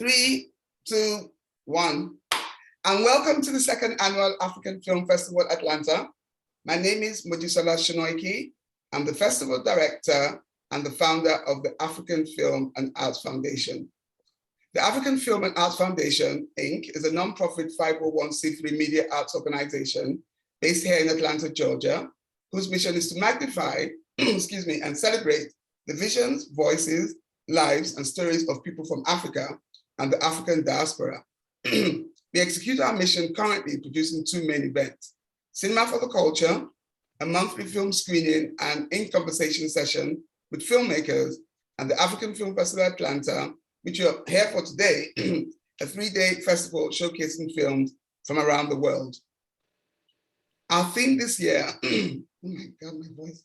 Three, two, one. And welcome to the second annual African Film Festival Atlanta. My name is Mojisola Shinoiki. I'm the festival director and the founder of the African Film and Arts Foundation. The African Film and Arts Foundation, Inc. is a nonprofit 501c3 media arts organization based here in Atlanta, Georgia, whose mission is to magnify, excuse me, and celebrate the visions, voices, lives, and stories of people from Africa and the African diaspora. We execute our mission currently producing two main events: Cinema for the Culture, a monthly film screening and in-conversation session with filmmakers, and the African Film Festival Atlanta, which you're here for today, a 3-day festival showcasing films from around the world. Our theme this year, oh my God, my voice.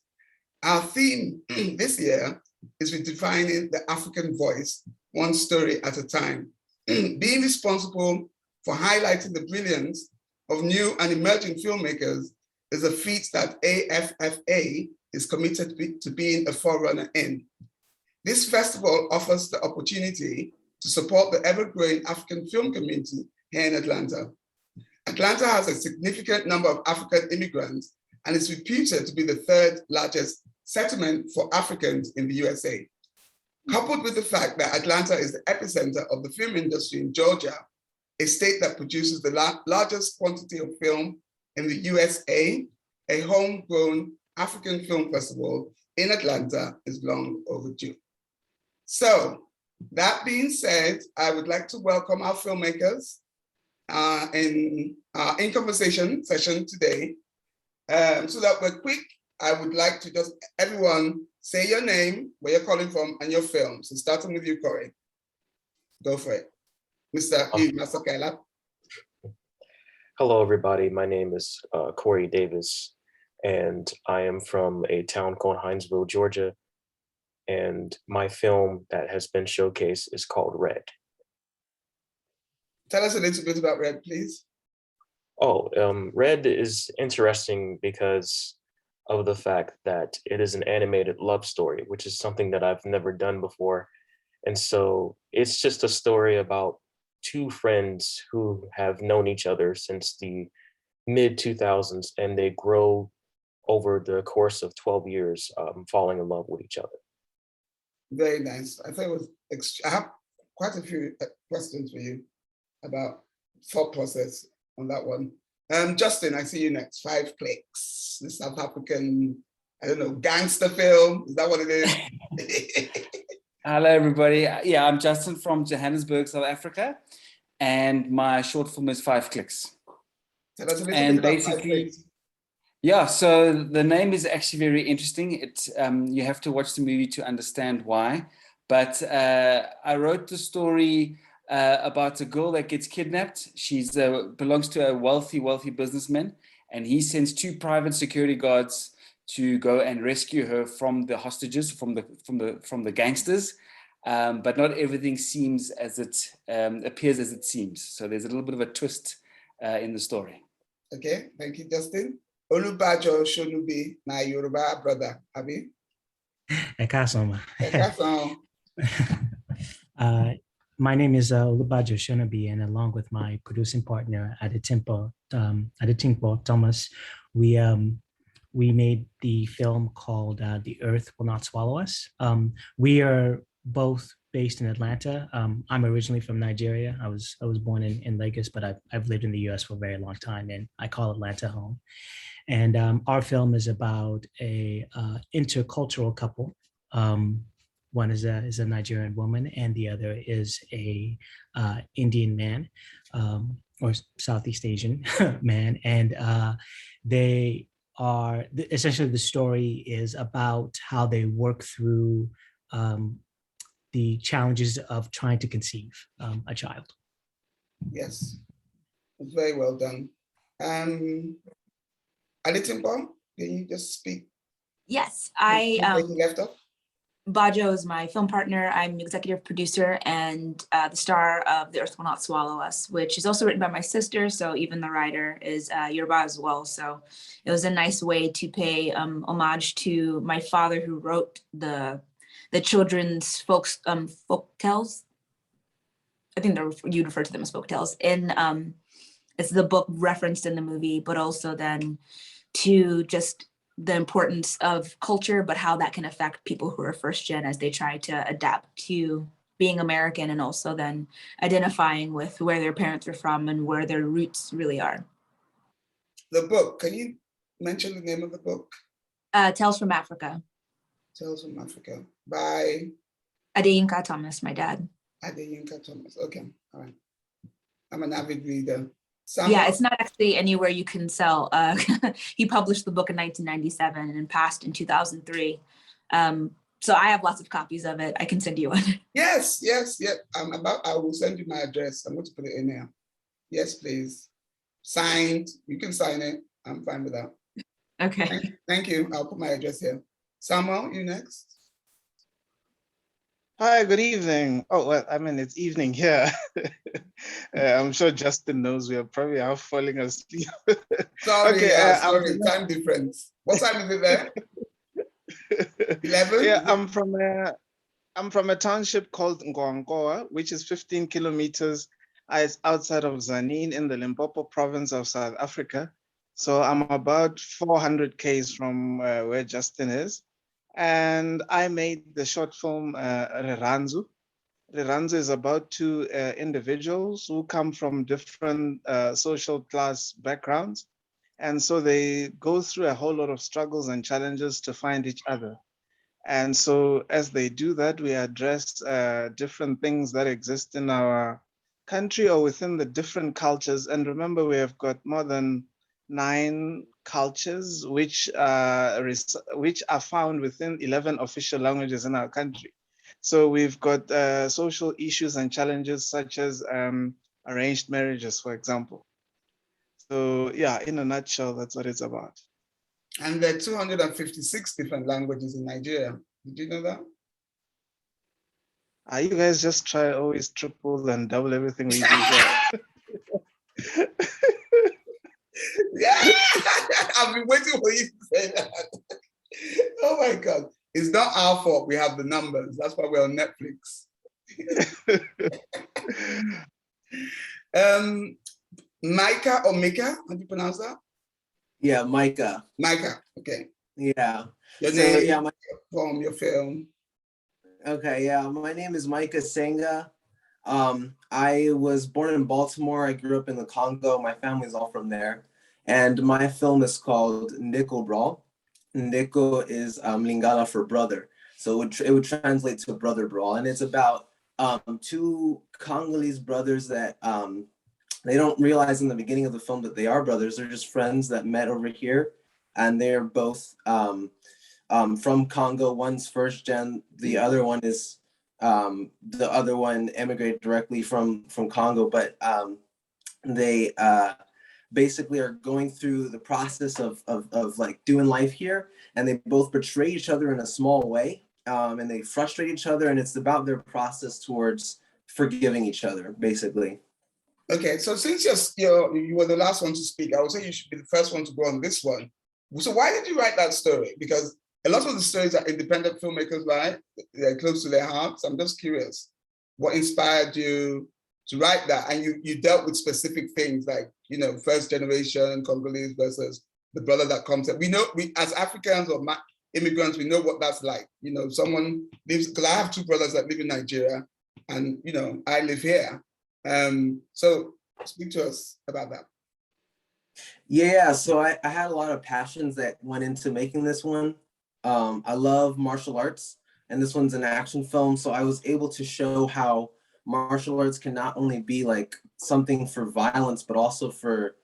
Our theme this year is redefining the African voice, one story at a time. Being responsible for highlighting the brilliance of new and emerging filmmakers is a feat that AFFA is committed to being a forerunner in. This festival offers the opportunity to support the ever-growing African film community here in Atlanta. Atlanta has a significant number of African immigrants and is reputed to be the third largest settlement for Africans in the USA. Coupled with the fact that Atlanta is the epicenter of the film industry in Georgia, a state that produces the largest quantity of film in the USA, a homegrown African film festival in Atlanta is long overdue. So, that being said, I would like to welcome our filmmakers in our in-conversation session today. So that we're quick, I would like to just, everyone, say your name, where you're calling from, and your film. So starting with you, Corey. Go for it. Mr. Yves Masakela. Hello, everybody. My name is Corey Davis, and I am from a town called Hinesville, Georgia. And my film that has been showcased is called Red. Tell us a little bit about Red, please. Oh, Red is interesting because of the fact that it is an animated love story, which is something that I've never done before. And so it's just a story about two friends who have known each other since the mid-2000s, and they grow over the course of 12 years falling in love with each other. Very nice. I thought it was, I have quite a few questions for you about thought process on that one. Justin, I see you next. 5 Clicks, the South African, I don't know, gangster film. Is that what it is? Hello, everybody. Yeah, I'm Justin from Johannesburg, South Africa, and my short film is 5 Clicks. Tell us a little and bit about basically, 5 Clicks. Yeah, so the name is actually very interesting. It you have to watch the movie to understand why. But I wrote the story about a girl that gets kidnapped. She's belongs to a wealthy businessman, and he sends 2 private security guards to go and rescue her from the hostages, from the gangsters. But not everything seems as it appears as it seems. So there's a little bit of a twist in the story. Okay, thank you, Justin. Olubajo Sonubi, na Yoruba brother, Abi. Ekasoma. Ekason. My name is Olubajo Sonubi, and along with my producing partner Adetinpo, Thomas, we made the film called "The Earth Will Not Swallow Us." We are both based in Atlanta. I'm originally from Nigeria. I was born in Lagos, but I've lived in the U.S. for a very long time, and I call Atlanta home. And our film is about a intercultural couple. One is a Nigerian woman, and the other is a Indian man, or Southeast Asian man. And they are, essentially the story is about how they work through the challenges of trying to conceive a child. Yes, it's very well done. Adetinpo, can you just speak? Yes, Where you left off? Bajo is my film partner. I'm executive producer and the star of The Earth Will Not Swallow Us, which is also written by my sister. So even the writer is Yoruba as well. So it was a nice way to pay homage to my father, who wrote the children's folk tales. I think you refer to them as folktales. It's the book referenced in the movie, but also then to just the importance of culture, but how that can affect people who are first gen as they try to adapt to being American, and also then identifying with where their parents are from and where their roots really are. The book, can you mention the name of the book? Tales from Africa. Tales from Africa by Adeyinka Thomas, my dad. Adeyinka Thomas. Okay, all right. I'm an avid reader. Yeah, it's not actually anywhere you can sell. He published the book in 1997 and passed in 2003. So I have lots of copies of it. I can send you one. Yes. I will send you my address. I'm going to put it in there. Yes, please. Signed. You can sign it. I'm fine with that. Okay. Thank you. I'll put my address here. Samuel, you next. Hi, good evening. Oh, well, I mean, it's evening here. I'm sure Justin knows we are probably out falling asleep. Sorry, Okay, sorry, time difference. What time is it there? 11? Yeah, I'm from a township called Ngoankoa, which is 15 kilometers outside of Zanin in the Limpopo province of South Africa. So I'm about 400 k's from where Justin is. And I made the short film Rirhandzu. Rirhandzu is about two individuals who come from different social class backgrounds. And so they go through a whole lot of struggles and challenges to find each other. And so as they do that, we address different things that exist in our country or within the different cultures. And remember, we have got more than 9 cultures which are found within 11 official languages in our country. So we've got social issues and challenges such as arranged marriages, for example. So yeah, in a nutshell, that's what it's about. And there are 256 different languages in Nigeria. Did you know that? You guys just try always triple and double everything we do here. Yeah, I've been waiting for you to say that. Oh my God. It's not our fault we have the numbers. That's why we're on Netflix. Micah or Micah, how do you pronounce that? Yeah, Micah. Micah, okay. Yeah. Your So, name, yeah, your poem, your film. Okay, yeah, my name is Micah Senga. I was born in Baltimore. I grew up in the Congo. My family's all from there. And my film is called Ndeko Brawl. Ndeko is Lingala for brother. So it would translate to brother brawl. And it's about two Congolese brothers that they don't realize in the beginning of the film that they are brothers. They're just friends that met over here. And they're both from Congo. One's first gen, the other one is the other one emigrated directly from Congo, but they basically are going through the process of like doing life here, and they both betray each other in a small way, and they frustrate each other, and it's about their process towards forgiving each other, basically. Okay, so since you were the last one to speak, I would say you should be the first one to go on this one. So why did you write that story? Because a lot of the stories that independent filmmakers write, they're close to their hearts. I'm just curious, what inspired you to write that? And you dealt with specific things like, first generation Congolese versus the brother that comes in. We as Africans or immigrants, we know what that's like. Someone lives, because I have 2 brothers that live in Nigeria and, I live here. So speak to us about that. Yeah, so I had a lot of passions that went into making this one. I love martial arts, and this one's an action film. So I was able to show how martial arts can not only be like something for violence, but also for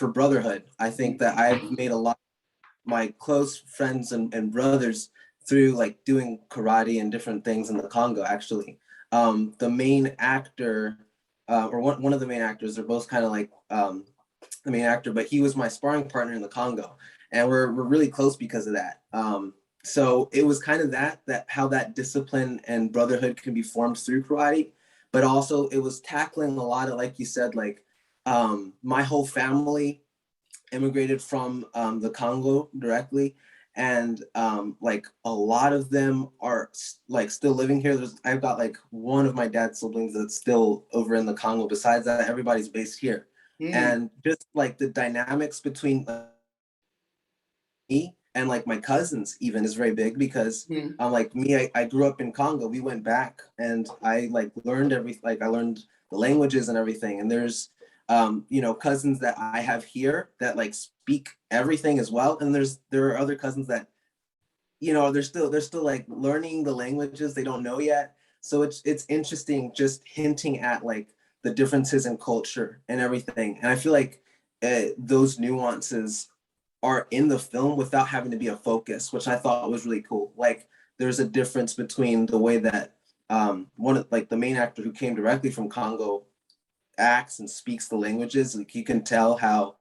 brotherhood. I think that I've made a lot of my close friends and brothers through like doing karate and different things in the Congo, actually. The main actor, or one of the main actors, they're both kind of like the main actor, but he was my sparring partner in the Congo. And we're really close because of that. So it was kind of that how that discipline and brotherhood can be formed through karate, but also it was tackling a lot of, like you said, like my whole family immigrated from the Congo directly. And like a lot of them are like still living here. I've got like one of my dad's siblings that's still over in the Congo. Besides that, everybody's based here. And just like the dynamics between me and like my cousins even is very big, because like me, I grew up in Congo. We went back and I like learned I learned the languages and everything. And there's you know, cousins that I have here that like speak everything as well. And there are other cousins that, you know, they're still like learning the languages they don't know yet. So it's interesting just hinting at like the differences in culture and everything. And I feel like those nuances are in the film without having to be a focus, which I thought was really cool. Like there's a difference between the way that one of like the main actor who came directly from Congo acts and speaks the languages. Like you can tell how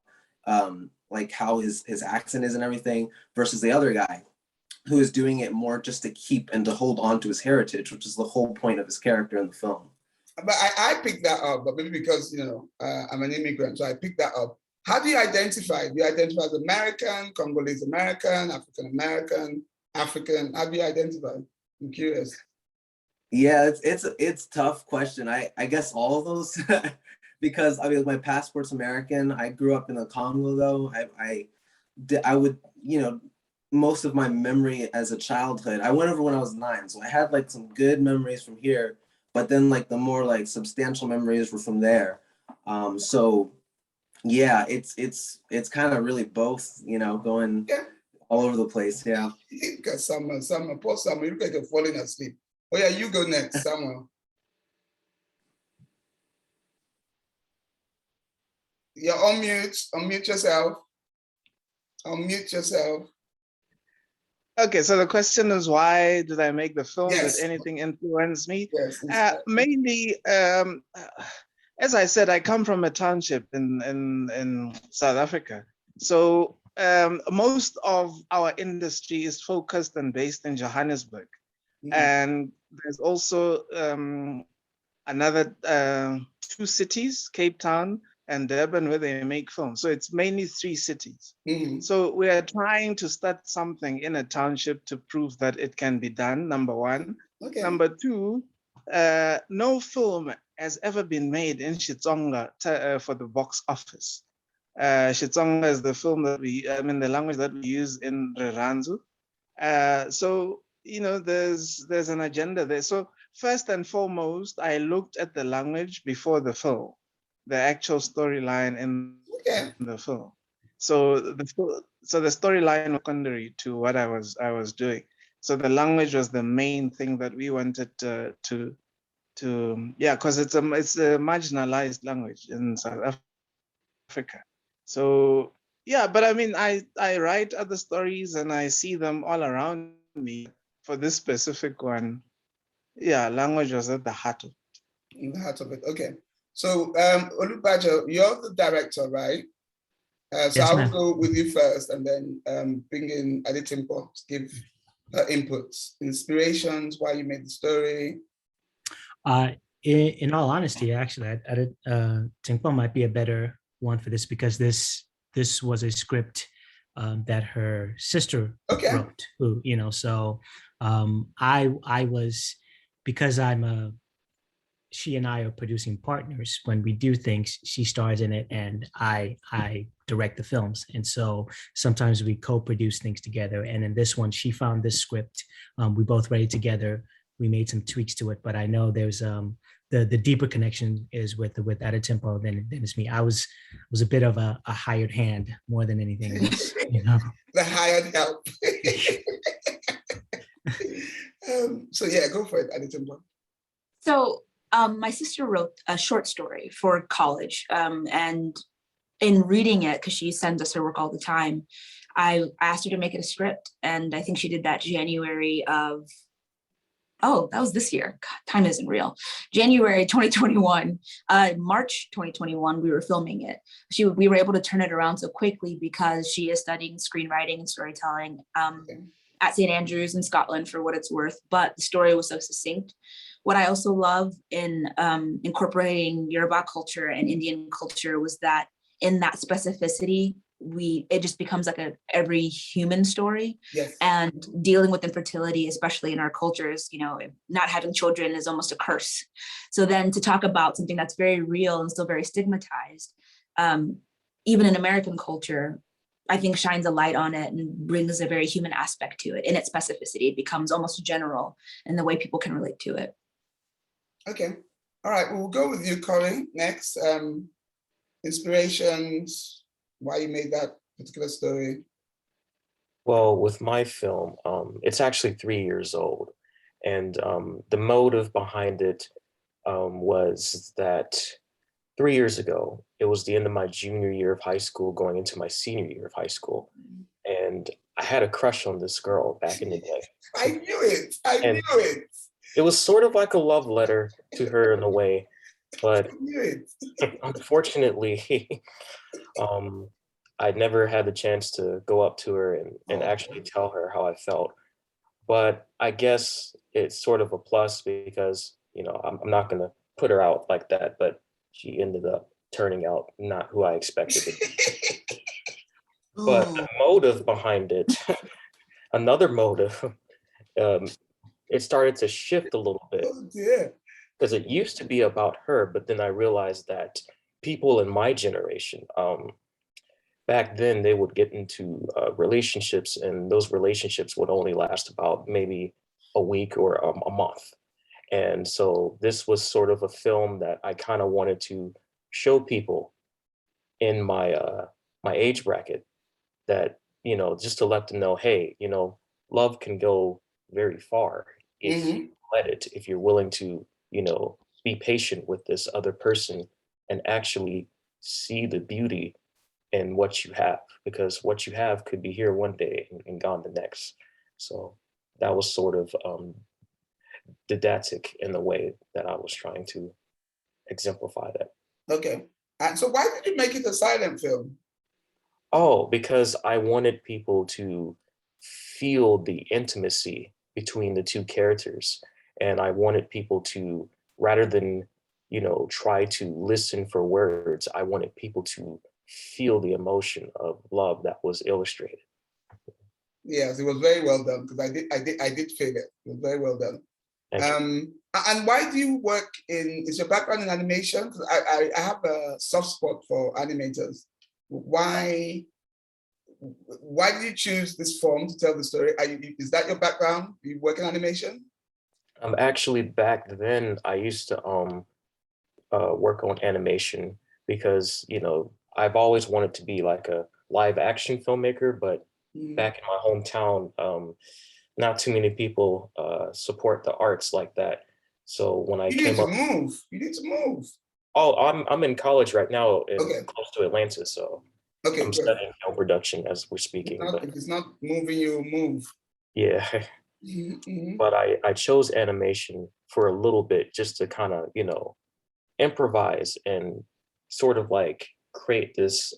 like how his accent is and everything, versus the other guy who is doing it more just to keep and to hold on to his heritage, which is the whole point of his character in the film. But I picked that up, but maybe because, you know, I'm an immigrant, so I picked that up. How do you identify? Do you identify as American, Congolese American, African American, African? How do you identify? I'm curious. Yeah, it's tough question. I guess all of those, because I mean my passport's American. I grew up in the Congo though. I would, you know, most of my memory as a childhood, I went over when I was 9, so I had like some good memories from here, but then like the more like substantial memories were from there. So yeah, it's kind of really both, you know, going all over the place. Yeah. Because someone, poor someone, you look like you're falling asleep. Oh yeah, you go next, Samuel. You're on mute. Unmute yourself. Unmute yourself. Okay, so the question is, why did I make the film? Yes. Did anything influence me? Yes. Mainly, as I said, I come from a township in South Africa. So most of our industry is focused and based in Johannesburg. And there's also another 2 cities, Cape Town and Durban, where they make films. So it's mainly 3 cities. So we are trying to start something in a township to prove that it can be done, number 1. Okay. Number 2, no film has ever been made in Xitsonga for the box office. Xitsonga is the film that the language that we use in Rirhandzu. So, you know, there's an agenda there. So first and foremost, I looked at the language before the film, the actual storyline in the film. So the storyline was secondary to what I was doing. So the language was the main thing that we wanted to because it's a marginalized language in South Africa. So yeah, but I mean, I write other stories and I see them all around me. For this specific one, yeah, language was at the heart of it. In the heart of it. Okay. So Olubajo, you're the director, right? So Yes, I will ma'am. go with you first and then bring in Adetinpo to give her inputs, inspirations, why you made the story. In all honesty, actually, Adetinpo might be a better one for this, because this was a script that her sister wrote. Who, you know, so I was, because she and I are producing partners. When we do things, she stars in it and I direct the films. And so sometimes we co-produce things together. And in this one, she found this script. We both read it together. We made some tweaks to it, but I know there's the deeper connection is with Adetinpo than it's me. I was a bit of a hired hand more than anything else, you know. The hired help. So yeah, go for it, Adetinpo. So my sister wrote a short story for college, and in reading it, because she sends us her work all the time, I asked her to make it a script, and I think she did that January of, oh, that was this year. God, time isn't real. January 2021, March 2021, we were filming it. We were able to turn it around so quickly because she is studying screenwriting and storytelling at St. Andrews in Scotland, for what it's worth, but the story was so succinct. What I also love in incorporating Yoruba culture and Indian culture was that in that specificity, it just becomes like every human story. Yes. And dealing with infertility, especially in our cultures, not having children is almost a curse. So then to talk about something that's very real and still very stigmatized, even in American culture, I think shines a light on it and brings a very human aspect to it. In its specificity, it becomes almost general in the way people can relate to it. Okay. All right. We'll go with you, Colin, next. Inspirations, why you made that particular story. Well, with my film, it's actually 3 years old. And the motive behind it was that 3 years ago, it was the end of my junior year of high school, going into my senior year of high school. And I had a crush on this girl back in the day. I knew it. I knew it. It was sort of like a love letter to her in a way, but I knew it. unfortunately, I never had the chance to go up to her and actually tell her how I felt. But I guess it's sort of a plus because, I'm not going to put her out like that, but she ended up turning out not who I expected it to be. But the motive behind it, another motive, it started to shift a little bit. Oh, dear. Because it used to be about her, but then I realized that people in my generation, back then they would get into relationships, and those relationships would only last about maybe a week or a month. And so this was sort of a film that I kind of wanted to show people in my my age bracket that, just to let them know, hey, love can go very far if you let it, if you're willing to, be patient with this other person and actually see the beauty in what you have, because what you have could be here one day and gone the next. So that was sort of didactic in the way that I was trying to exemplify that. Okay. So why did you make it a silent film? Oh, because I wanted people to feel the intimacy between the two characters. And I wanted people to, rather than, try to listen for words, I wanted people to feel the emotion of love that was illustrated. Yes, it was very well done, because I did feel it. It was very well done. And why do you work is your background in animation? Because I have a soft spot for animators. Why did you choose this form to tell the story? Is that your background? You work in animation? Actually, back then I used to work on animation because, I've always wanted to be like a live action filmmaker, but back in my hometown, not too many people support the arts like that. So when I came up, you need to move. Oh, I'm in college right now, close to Atlanta, so I'm studying film production as we're speaking. If it's not moving, you move. Yeah. But I chose animation for a little bit just to kind of, improvise and sort of like create this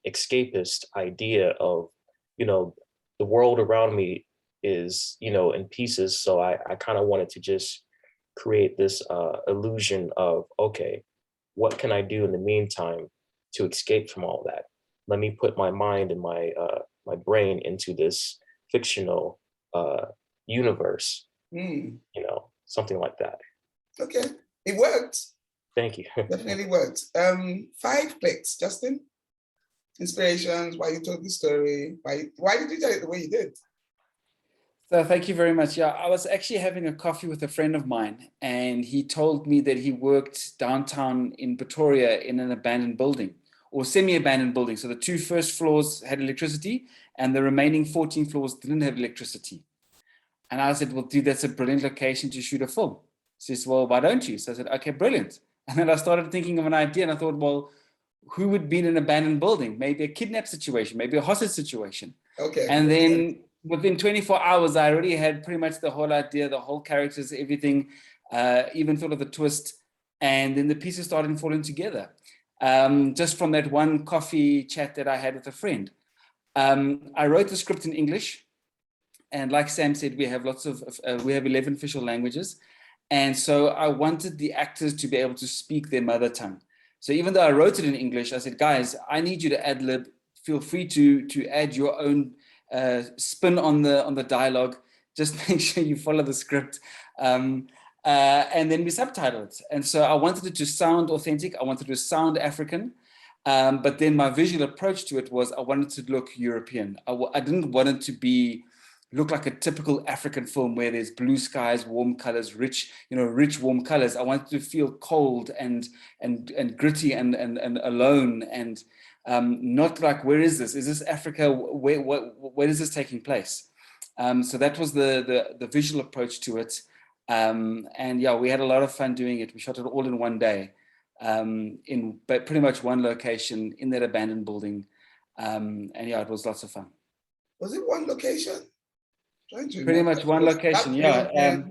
escapist idea of, the world around me is, in pieces. So I kind of wanted to just create this illusion of, okay, what can I do in the meantime to escape from all that? Let me put my mind and my brain into this fictional universe, something like that. Okay, it worked. Thank you. Definitely worked. 5 clicks, Justin. Inspirations, why you told the story, why did you tell it the way you did? So thank you very much. Yeah, I was actually having a coffee with a friend of mine, and he told me that he worked downtown in Pretoria in an abandoned building or semi-abandoned building. So the 2 first floors had electricity and the remaining 14 floors didn't have electricity. And I said, well, dude, that's a brilliant location to shoot a film. He says, well, why don't you? So I said, okay, brilliant. And then I started thinking of an idea, and I thought, well, who would be in an abandoned building? Maybe a kidnap situation, maybe a hostage situation. Okay. And then within 24 hours, I already had pretty much the whole idea, the whole characters, everything, even thought of the twist. And then the pieces started falling together. Just from that one coffee chat that I had with a friend. I wrote the script in English. And like Sam said, we have we have 11 official languages. And so I wanted the actors to be able to speak their mother tongue. So even though I wrote it in English, I said, guys, I need you to ad-lib feel free to add your own spin on the dialogue. Just make sure you follow the script. And then we subtitle it. And so I wanted it to sound authentic. I wanted it to sound African. But then my visual approach to it was I wanted to look European. I didn't want it to look like a typical African film where there's blue skies, warm colors, rich, warm colors. I wanted to feel cold and gritty and alone and not like, where is this? Is this Africa? Where is this taking place? So that was the visual approach to it. And yeah, we had a lot of fun doing it. We shot it all in one day, in pretty much one location in that abandoned building. And yeah, it was lots of fun. Was it one location? Pretty much one location, yeah.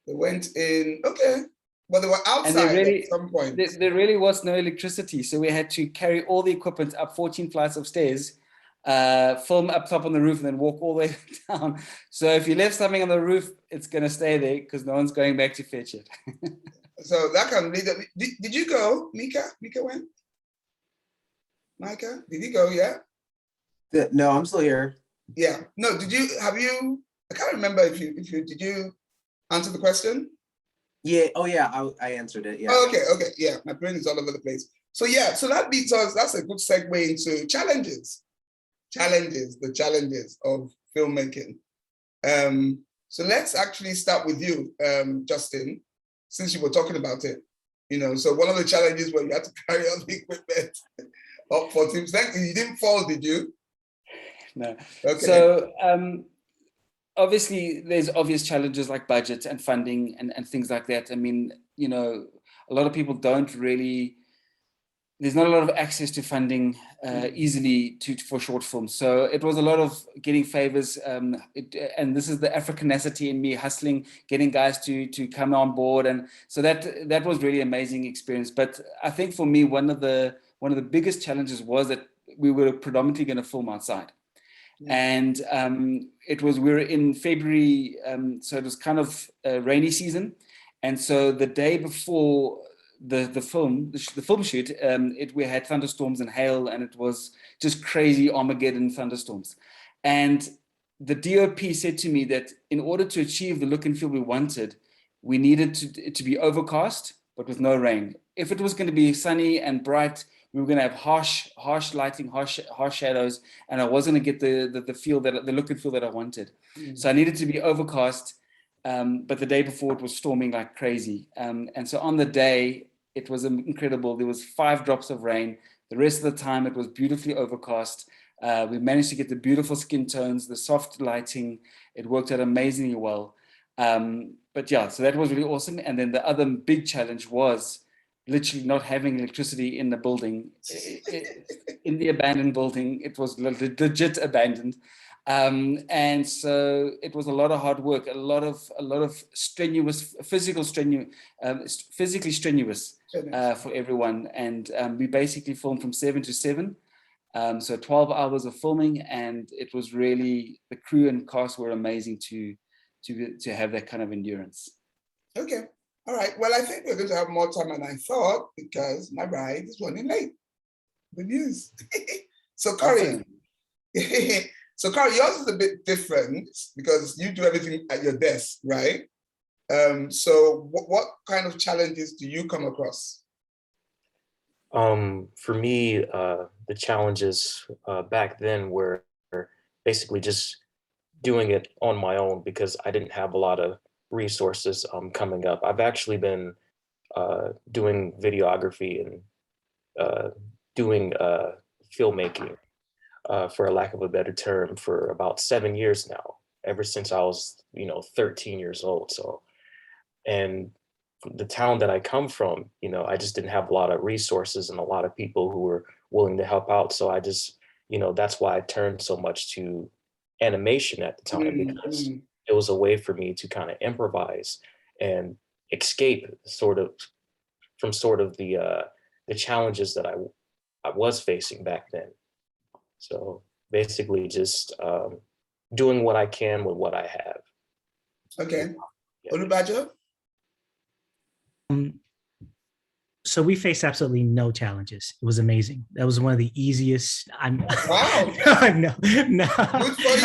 They went in, okay. Well, they were outside at some point. There really was no electricity, so we had to carry all the equipment up 14 flights of stairs, film up top on the roof, and then walk all the way down. So if you left something on the roof, it's going to stay there because no one's going back to fetch it. So that can lead. Did you go, Micah? Micah went? Micah, did you go? Yeah. No, I'm still here. Yeah. No. I can't remember if you did you answer the question? Yeah. Oh yeah. I answered it. Yeah. Oh, okay. Okay. Yeah. My brain is all over the place. So yeah. So that leads us. That's a good segue into challenges. The challenges of filmmaking. So let's actually start with you, Justin, since you were talking about it. So one of the challenges where you had to carry all the equipment up for teams. You didn't fall, did you? No. Okay. So obviously there's obvious challenges like budget and funding and things like that. I mean, a lot of people don't really, there's not a lot of access to funding easily for short films. So it was a lot of getting favors, and this is the Africanacity in me hustling, getting guys to come on board. And so that was really amazing experience. But I think for me, one of the biggest challenges was that we were predominantly going to film outside. And we were in February, so it was kind of a rainy season. And so the day before the film shoot, we had thunderstorms and hail, and it was just crazy Armageddon thunderstorms. And the DOP said to me that in order to achieve the look and feel we wanted, we needed it to be overcast, but with no rain. If it was going to be sunny and bright, we were going to have harsh lighting, harsh shadows, and I wasn't going to get the look and feel that I wanted. So I needed to be overcast, but the day before it was storming like crazy. And so on the day, it was incredible. There was 5 drops of rain. The rest of the time, it was beautifully overcast. We managed to get the beautiful skin tones, the soft lighting. It worked out amazingly well. But yeah, so that was really awesome. And then the other big challenge was literally not having electricity in the building, in the abandoned building. It was legit abandoned. And so it was a lot of hard work, a lot of strenuous, physically strenuous for everyone. And we basically filmed from 7 to 7. So 12 hours of filming, and it was really, the crew and cast were amazing to have that kind of endurance. Okay. All right. Well, I think we're going to have more time than I thought because my bride is running late. Good news. So, Corey, yours is a bit different because you do everything at your desk, right? So what kind of challenges do you come across? For me, the challenges back then were basically just doing it on my own because I didn't have a lot of resources coming up. I've actually been doing videography and doing filmmaking, for a lack of a better term, for about 7 years now, ever since I was 13 years old. So, and the town that I come from, I just didn't have a lot of resources and a lot of people who were willing to help out. So I just, that's why I turned so much to animation at the time, because it was a way for me to kind of improvise and escape from the challenges that I was facing back then. So basically just doing what I can with what I have. Okay. Yeah. Olubajo? so we faced absolutely no challenges. It was amazing. That was one of the easiest. Wow. No. Good for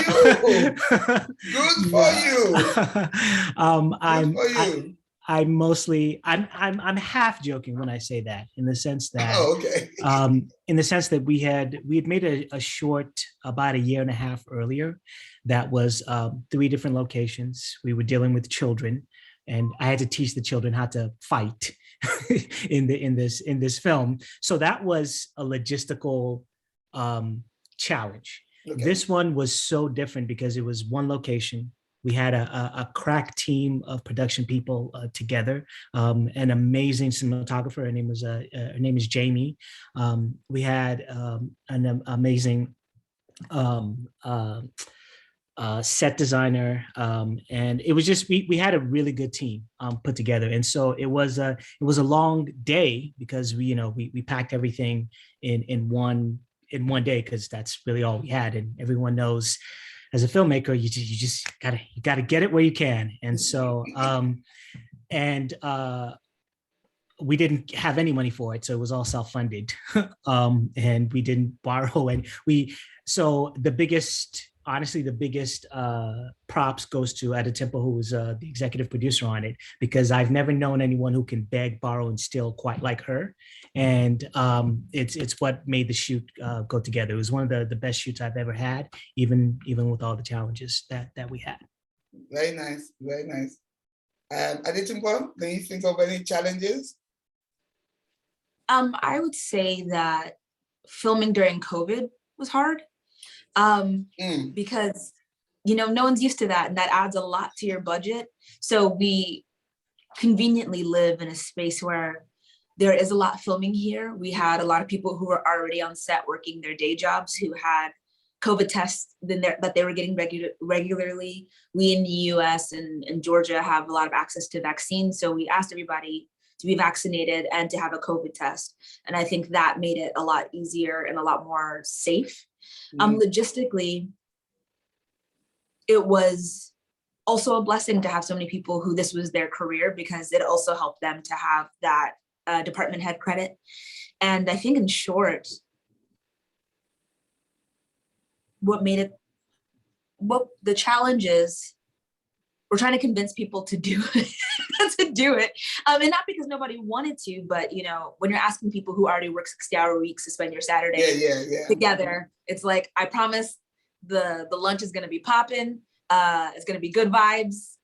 you. Good for you. I'm Good for you. I'm half joking when I say that, in the sense that Okay. in the sense that we had made a short about a year and a half earlier that was 3 different locations. We were dealing with children, and I had to teach the children how to fight in this film. So that was a logistical challenge. Okay. This one was so different because it was one location. We had a crack team of production people together, an amazing cinematographer. Her name is Jamie. We had an amazing set designer, and it was just we had a really good team put together. And so it was a long day because we packed everything in one day, because that's really all we had. And everyone knows, as a filmmaker, you just gotta get it where you can. And so we didn't have any money for it, so it was all self-funded. And we didn't borrow, and the biggest props goes to Adetinpo, who was the executive producer on it, because I've never known anyone who can beg, borrow, and steal quite like her. And it's what made the shoot go together. It was one of the best shoots I've ever had, even with all the challenges that we had. Very nice, very nice. Adetinpo, can you think of any challenges? I would say that filming during COVID was hard. Because no one's used to that, and that adds a lot to your budget. So we conveniently live in a space where there is a lot filming here. We had a lot of people who were already on set working their day jobs who had COVID tests that they were getting regularly. We in the US and Georgia have a lot of access to vaccines, so we asked everybody to be vaccinated and to have a COVID test. And I think that made it a lot easier and a lot more safe. Logistically, it was also a blessing to have so many people who this was their career, because it also helped them to have that department head credit. And I think, in short, what the challenge is, we're trying to convince people to do it, and not because nobody wanted to, but when you're asking people who already work 60-hour weeks to spend your Saturday together, it's like, I promise the lunch is going to be popping. It's going to be good vibes.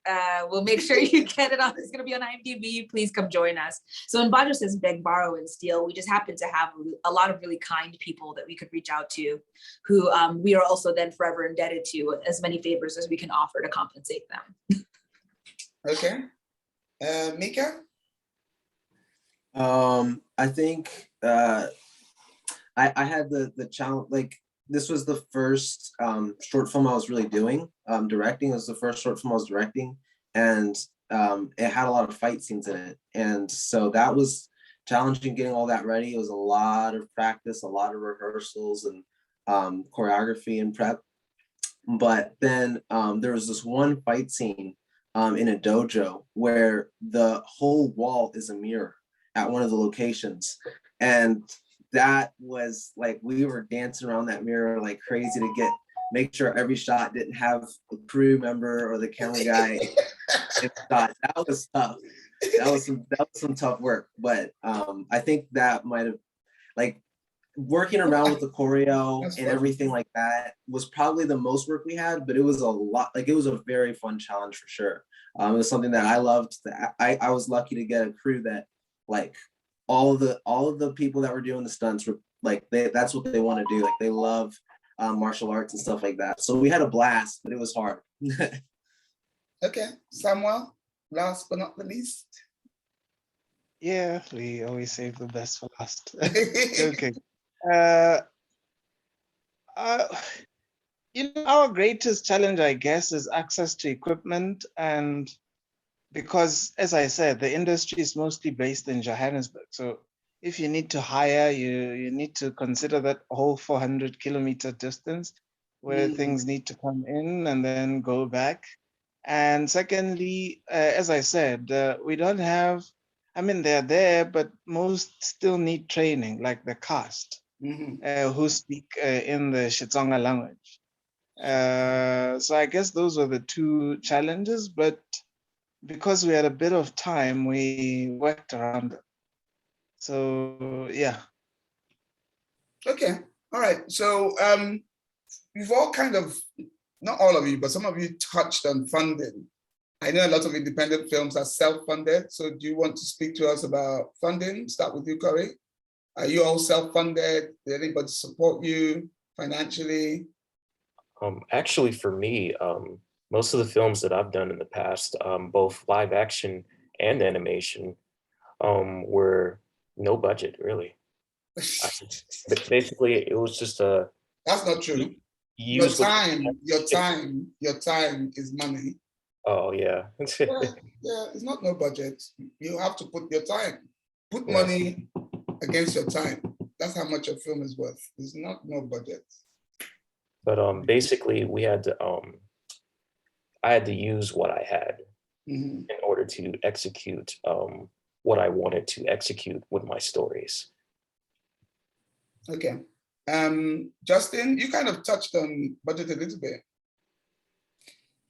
We'll make sure you get it on. It's going to be on IMDb. Please come join us. So when Bajo says beg, borrow, and steal, we just happen to have a lot of really kind people that we could reach out to, who we are also then forever indebted to as many favors as we can offer to compensate them. Okay. Micah? I think I had the challenge, like, this was the first short film I was really doing, directing. It was the first short film I was directing, and it had a lot of fight scenes in it. And so that was challenging, getting all that ready. It was a lot of practice, a lot of rehearsals, and choreography and prep. But then there was this one fight scene in a dojo where the whole wall is a mirror at one of the locations. And that was like, we were dancing around that mirror like crazy to make sure every shot didn't have a crew member or the camera guy in shot. That was tough. That was some tough work. But I think that might have, like, working around with the choreo and everything like that was probably the most work we had, but it was a lot, like, it was a very fun challenge for sure. It was something that I loved. I was lucky to get a crew that, like, all of the people that were doing the stunts were like, that's what they want to do. Like, they love martial arts and stuff like that. So we had a blast, but it was hard. Okay, Samuel, last but not the least. Yeah, we always save the best for last. Okay. Our greatest challenge, I guess, is access to equipment. And because, as I said, the industry is mostly based in Johannesburg. So if you need to hire, you need to consider that whole 400-kilometer distance where things need to come in and then go back. And secondly, as I said, we don't have I mean, they're there, but most still need training, like the cast, who speak in the Xitsonga language. So I guess those were the two challenges, but because we had a bit of time, we worked around it. So yeah. Okay, all right. So you've all kind of, not all of you, but some of you touched on funding. I know a lot of independent films are self-funded. So do you want to speak to us about funding? Start with you, Corey. Are you all self-funded? Did anybody support you financially? Actually, for me, most of the films that I've done in the past, both live action and animation, were no budget, really. But basically, it was just a. That's not true. Your time is money. Oh yeah. Yeah, it's not no budget. You have to put your time, put money against your time. That's how much a film is worth. It's not no budget. But basically, we had to. I had to use what I had in order to execute what I wanted to execute with my stories. Okay. Justin, you kind of touched on budget a little bit.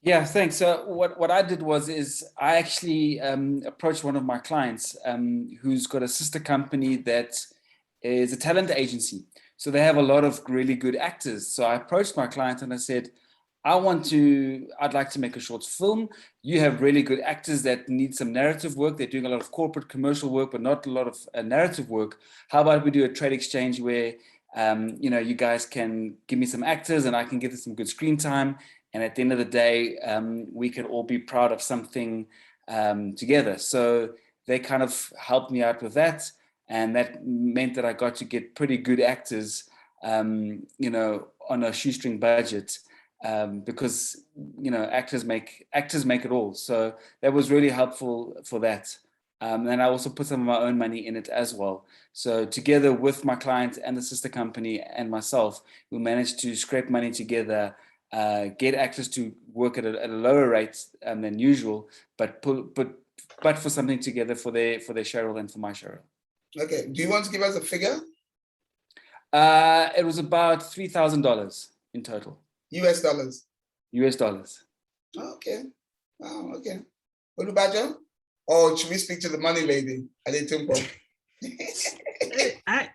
Yeah, thanks. So what I did is I actually approached one of my clients who's got a sister company that is a talent agency. So they have a lot of really good actors. So I approached my client and I said, I'd like to make a short film. You have really good actors that need some narrative work. They're doing a lot of corporate commercial work, but not a lot of narrative work. How about we do a trade exchange where, you guys can give me some actors and I can give them some good screen time. And at the end of the day, we can all be proud of something together. So they kind of helped me out with that. And that meant that I got to get pretty good actors, on a shoestring budget. Because actors make it all, so that was really helpful for that. And I also put some of my own money in it as well. So together with my client and the sister company and myself, we managed to scrape money together, get actors to work at a lower rate than usual, but for something together for their Cheryl and for my Cheryl. Okay. Do you want to give us a figure? It was about $3,000 in total. US dollars. US dollars. Okay. Wow, okay. Olubajo? Or should we speak to the money lady, Adetinpo?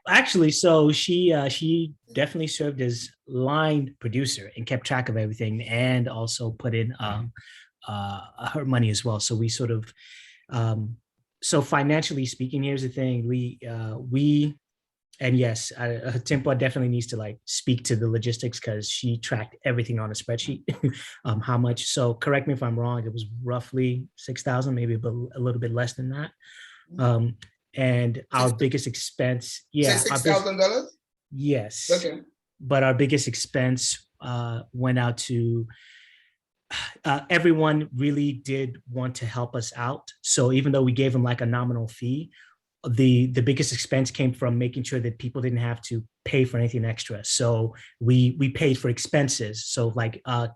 Actually, so she definitely served as line producer and kept track of everything, and also put in her money as well. So we sort of, so financially speaking, here's the thing: and yes, Timpo definitely needs to speak to the logistics because she tracked everything on a spreadsheet. How much? So correct me if I'm wrong. It was roughly 6,000, maybe a little bit less than that. And our biggest expense, $6,000. Yes. Okay. But our biggest expense went out to. Everyone really did want to help us out. So even though we gave them a nominal fee, the biggest expense came from making sure that people didn't have to pay for anything extra. So we paid for expenses. So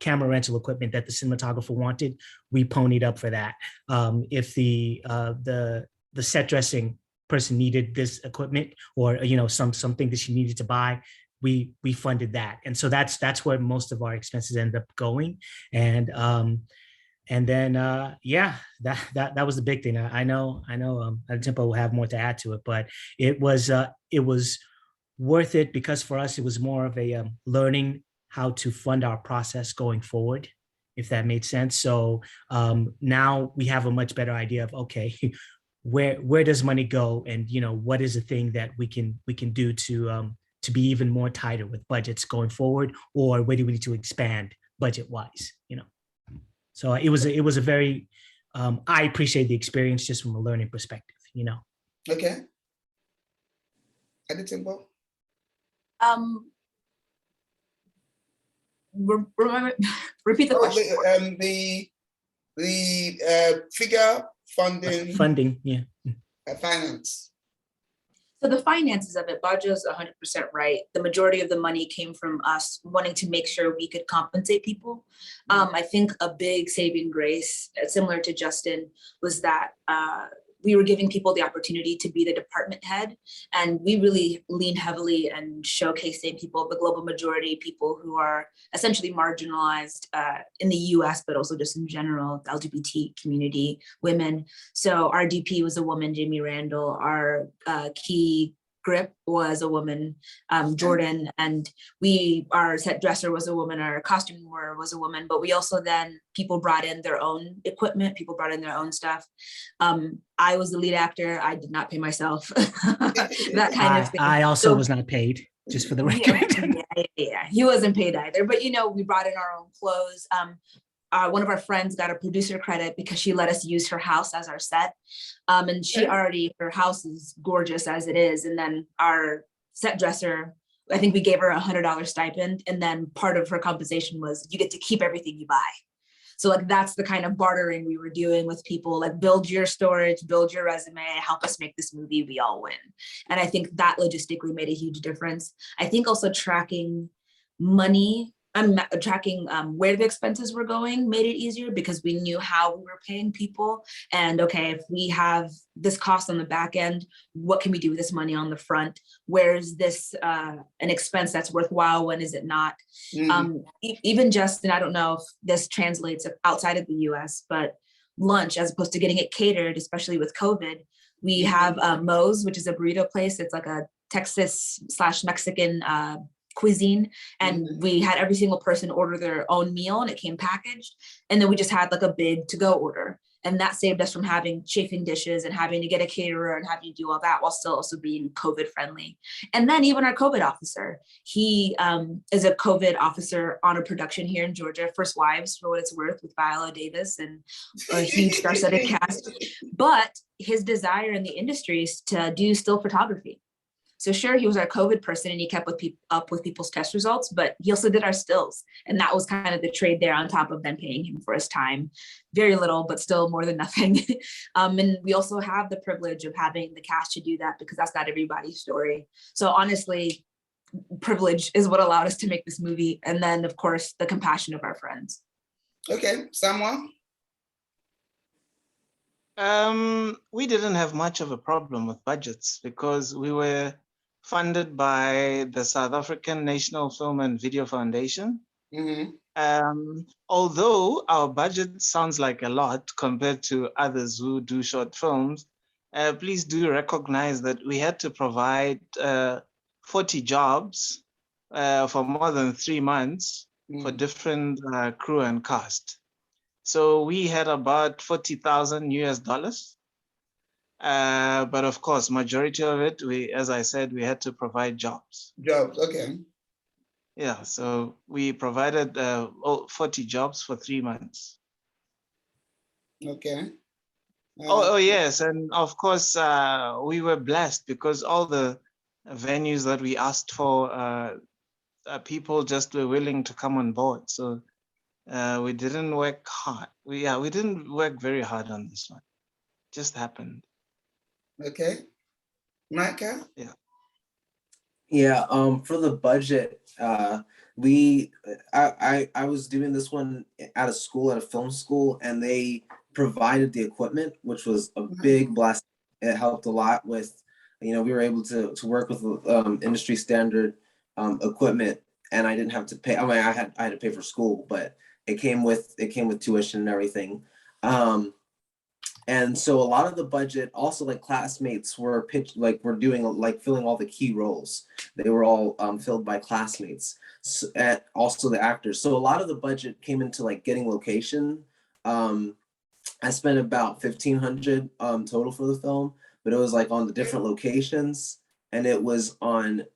camera rental equipment that the cinematographer wanted, we ponied up for that. If the set dressing person needed this equipment or something that she needed to buy, we funded that. And so that's where most of our expenses end up going. And then, that was the big thing. I know Adetinpo will have more to add to it, but it was worth it because for us, it was more of a learning how to fund our process going forward, if that made sense. So now we have a much better idea of, okay, where does money go? And, what is the thing that we can do to be even more tighter with budgets going forward, or where do we need to expand budget wise, So it was a very, I appreciate the experience just from a learning perspective, Okay. Adetinpo? Repeat the question. The figure funding. Funding, yeah. Finance. So the finances of it, Bajo's 100% right. The majority of the money came from us wanting to make sure we could compensate people. I think a big saving grace, similar to Justin, was that we were giving people the opportunity to be the department head. And we really leaned heavily and showcasing people, the global majority, people who are essentially marginalized in the US, but also just in general, the LGBT community, women. So our DP was a woman, Jamie Randall. Our key grip was a woman, Jordan, and our set dresser was a woman, our costume wearer was a woman, but we also then, people brought in their own equipment, people brought in their own stuff. I was the lead actor, I did not pay myself, that kind of thing. I also was not paid, just for the record. Yeah, he wasn't paid either, but we brought in our own clothes. One of our friends got a producer credit because she let us use her house as our set. And her house is gorgeous as it is. And then our set dresser, I think we gave her $100 stipend. And then part of her compensation was you get to keep everything you buy. So like, that's the kind of bartering we were doing with people, like build your storage, build your resume, help us make this movie, we all win. And I think that logistically made a huge difference. I think also tracking money, tracking where the expenses were going made it easier because we knew how we were paying people. And okay, if we have this cost on the back end, what can we do with this money on the front? Where is this an expense that's worthwhile? When is it not? Even just, and I don't know if this translates outside of the US, but lunch, as opposed to getting it catered, especially with COVID, we have Moe's, which is a burrito place. It's like a Texas/Mexican cuisine, and we had every single person order their own meal and it came packaged, and then we just had like a big to-go order, and that saved us from having chafing dishes and having to get a caterer and having to do all that while still also being COVID friendly. And then even our COVID officer, he is a COVID officer on a production here in Georgia, First Wives, for what it's worth, with Viola Davis and a huge star-studded cast, but his desire in the industry is to do still photography. So sure, he was our COVID person and he kept up with people's test results, but he also did our stills. And that was kind of the trade there, on top of them paying him for his time. Very little, but still more than nothing. And we also have the privilege of having the cash to do that, because that's not everybody's story. So honestly, privilege is what allowed us to make this movie. And then of course, the compassion of our friends. Okay, Samstar? We didn't have much of a problem with budgets because we were funded by the South African National Film and Video Foundation. Although our budget sounds like a lot compared to others who do short films, please do recognize that we had to provide 40 jobs for more than 3 months for different crew and cast. So we had about $40,000 US. But of course, majority of it, as I said, we had to provide jobs. Jobs, okay. Yeah, so we provided 40 jobs for 3 months. Okay. Oh yes, and of course, we were blessed because all the venues that we asked for, people just were willing to come on board. So we didn't work hard. We didn't work very hard on this one. It just happened. Okay. Micah? Yeah, for the budget, I was doing this one at a school, at a film school, and they provided the equipment, which was a big blessing. It helped a lot with, we were able to work with industry standard equipment, and I didn't have to pay. I mean, I had to pay for school, but it came with tuition and everything. And so a lot of the budget, also like classmates were doing filling all the key roles. They were all filled by classmates, and also the actors. So a lot of the budget came into like getting location. I spent about $1,500 total for the film, but it was like on the different locations, and it was on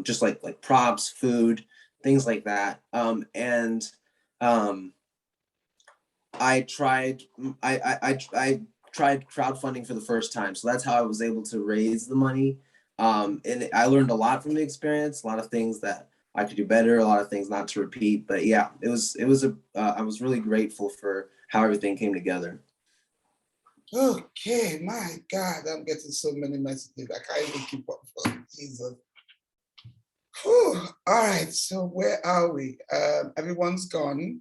just like props, food, things like that. I tried crowdfunding for the first time. So that's how I was able to raise the money. And I learned a lot from the experience, a lot of things that I could do better, a lot of things not to repeat. But yeah, I was really grateful for how everything came together. Okay, my God, I'm getting so many messages. I can't even keep up. Oh, Jesus. Whew. All right, so where are we? Everyone's gone.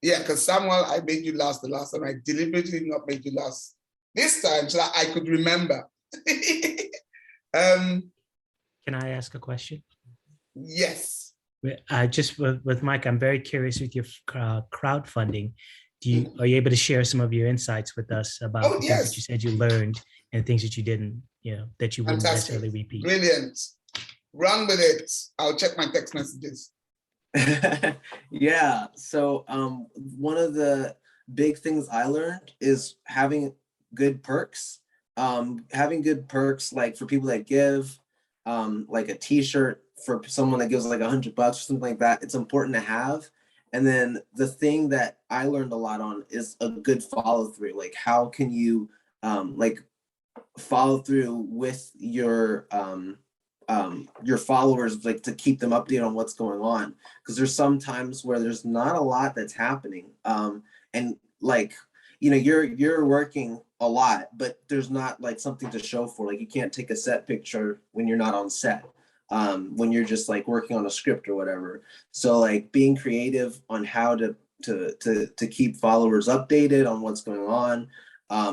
Yeah, because Samuel, I made you last the last time. I deliberately did not make you last this time so that I could remember. Can I ask a question? Yes. Just with Mike, I'm very curious with your crowdfunding. Are you able to share some of your insights with us about the things that you said you learned and things that you didn't, that you wouldn't necessarily repeat? Brilliant. Run with it. I'll check my text messages. Yeah. So one of the big things I learned is having good perks. Having good perks, like for people that give, like a t-shirt for someone that gives like $100 or something like that. It's important to have. And then the thing that I learned a lot on is a good follow through. Like how can you like follow through with your followers, like to keep them updated on what's going on, because there's some times where there's not a lot that's happening, and like you're working a lot, but there's not like something to show for. Like you can't take a set picture when you're not on set, when you're just like working on a script or whatever. So like being creative on how to keep followers updated on what's going on,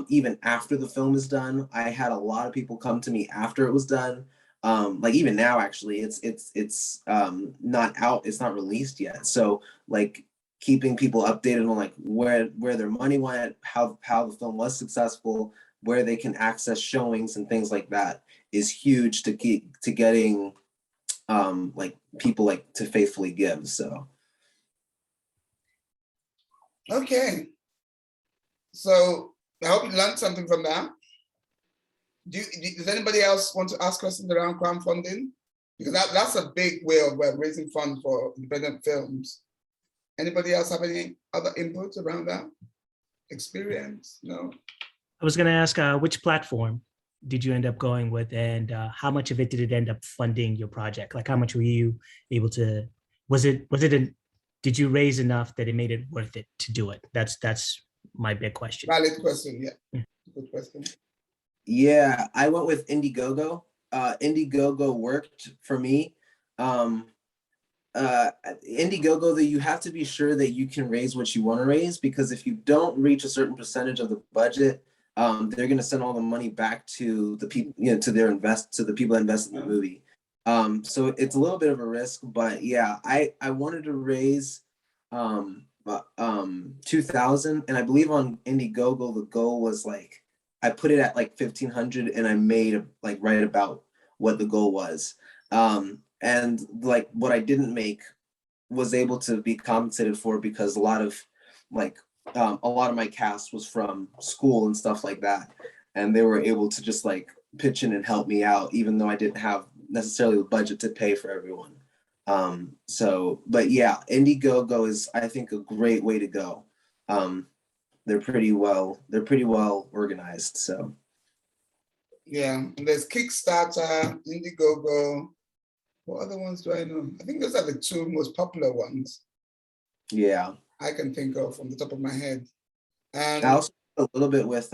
even after the film is done. I had a lot of people come to me after it was done. Like even now, actually, it's not out, it's not released yet. So like keeping people updated on like where their money went, how the film was successful, where they can access showings and things like that is huge to getting like people like to faithfully give. So okay, so I hope you learned something from that. Does anybody else want to ask questions around crowdfunding? Because that's a big way of raising funds for independent films. Anybody else have any other input around that? Experience? No? I was going to ask, which platform did you end up going with, and how much of it did it end up funding your project? Like how much were you able to, did you raise enough that it made it worth it to do it? That's my big question. Valid question, yeah. Good question. Yeah, I went with Indiegogo. Indiegogo worked for me. Indiegogo, that you have to be sure that you can raise what you want to raise, because if you don't reach a certain percentage of the budget, they're going to send all the money back to the people, to the people that invest in the movie. So it's a little bit of a risk, but yeah, I wanted to raise 2,000, and I believe on Indiegogo the goal was like, I put it at like 1,500, and I made like right about what the goal was. And like what I didn't make was able to be compensated for, because a lot of my cast was from school and stuff like that. And they were able to just like pitch in and help me out, even though I didn't have necessarily the budget to pay for everyone. But yeah, Indiegogo is, I think, a great way to go. They're pretty well organized. So yeah, and there's Kickstarter, Indiegogo. What other ones do I know? I think those are the two most popular ones. Yeah, I can think of from the top of my head. And I also did a little bit with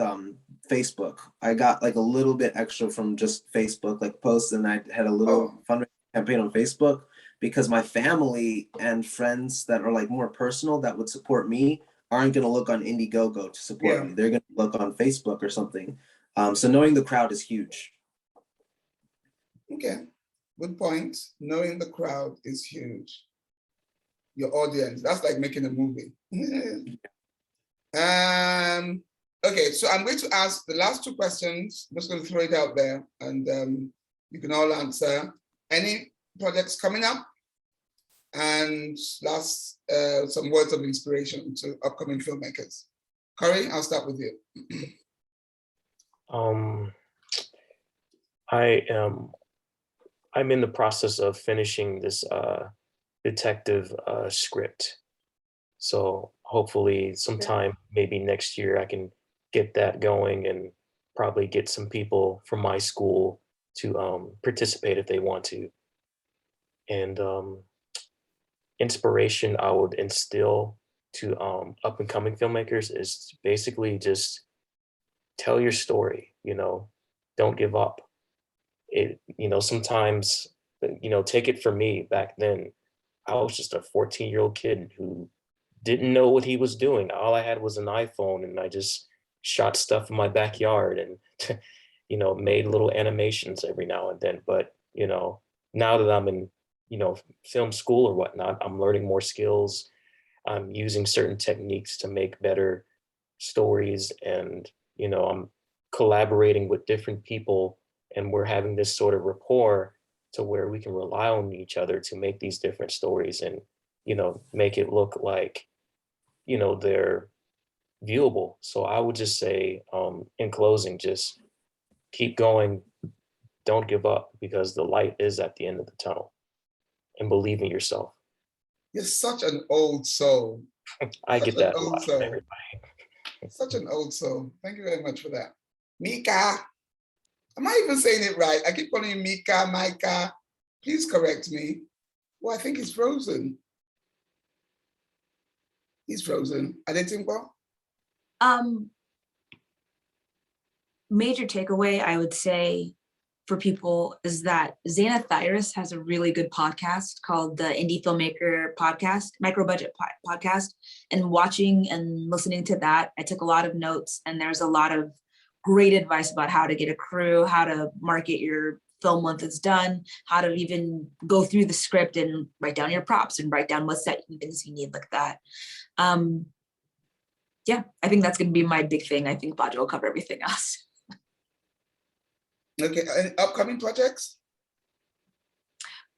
Facebook. I got like a little bit extra from just Facebook, like posts, and I had a little fundraising campaign on Facebook, because my family and friends that are like more personal that would support me aren't going to look on Indiegogo to support me. They're going to look on Facebook or something. So knowing the crowd is huge. okay, good point. Knowing the crowd is huge. Your audience, that's like making a movie. Okay, so I'm going to ask the last two questions. I'm just going to throw it out there, and you can all answer. Any projects coming up? And last, some words of inspiration to upcoming filmmakers. Corey, I'll start with you. I'm in the process of finishing this detective script. So hopefully sometime maybe next year I can get that going, and probably get some people from my school to participate if they want to. And inspiration I would instill to up and coming filmmakers is basically just tell your story, don't give up. Sometimes, take it from me back then, I was just a 14-year-old kid who didn't know what he was doing. All I had was an iPhone, and I just shot stuff in my backyard and, you know, made little animations every now and then. But, you know, now that I'm in, you know, film school or whatnot, I'm learning more skills. I'm using certain techniques to make better stories, and, you know, I'm collaborating with different people, and we're having this sort of rapport to where we can rely on each other to make these different stories and, you know, make it look like, you know, they're viewable. So I would just say, in closing, just keep going, don't give up, because the light is at the end of the tunnel, and believe in yourself. You're such an old soul. I Such get an that a old lot soul. from everybody. Such an old soul. Thank you very much for that. Mika. Am I even saying it right? I keep calling you Mika, Micah. Please correct me. Well, I think he's frozen. He's frozen. Adetinpo? Major takeaway, I would say, for people is that Zaina Thyrus has a really good podcast called the Indie Filmmaker Podcast, Micro Budget Podcast. And watching and listening to that, I took a lot of notes, and there's a lot of great advice about how to get a crew, how to market your film once it's done, how to even go through the script and write down your props and write down what set things you need, like that. Yeah, I think that's going to be my big thing. I think Bajo will cover everything else. Okay, any upcoming projects?